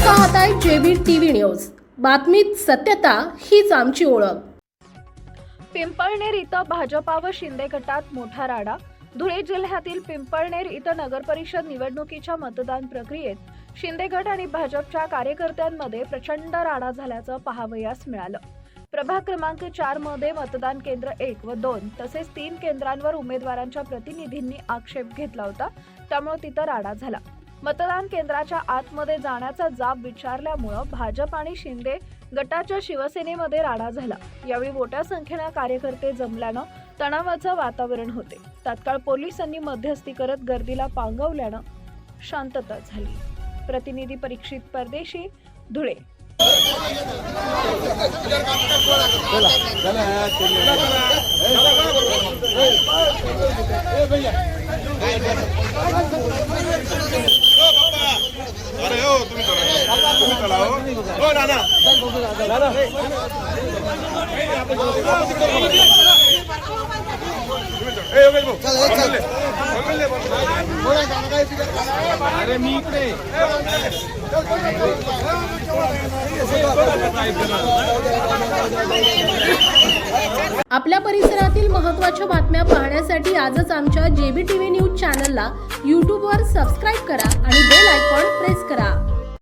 पाहताय JB TV news. बातमीत सत्यता हीच आमची ओळख। पिंपळनेर इथं भाजपा व शिंदे गटात मोठा राडा। धुळे जिल्ह्यातील पिंपळनेर इथं नगरपरिषद निवडणुकीच्या मतदान प्रक्रियेत शिंदे गट आणि भाजपच्या कार्यकर्त्यांमध्ये प्रचंड राडा झाल्याचं पाहावयास मिळालं। प्रभाग क्रमांक 4 मध्ये मतदान केंद्र 1 व 2 तसेच 3 केंद्रांवर उमेदवारांच्या प्रतिनिधींनी आक्षेप घेतला होता, त्यामुळे तिथं राडा झाला। मतदान केंद्राच्या आतमध्ये जाण्याचा जाब विचारल्यामुळे भाजप आणि शिंदे गटाच्या शिवसेनेमध्ये राडा झाला। यावेळी मोठ्या संख्येने कार्यकर्ते जमल्यानं तणावाचं वातावरण होते। तात्काळ पोलिसांनी मध्यस्थी करत गर्दीला पांगवल्यानं शांतता झाली। प्रतिनिधी परीक्षित परदेशी, धुळे। अरे हो तुम्ही चला हो नाना अरे मी इकडे आपल्या परिसरातील महत्त्वाच्या बातम्या पाहण्यासाठी आजच आमच्या जेबी टीव्ही न्यूज चॅनलला YouTube वर सबस्क्राइब करा आणि बेल आयकॉन प्रेस करा।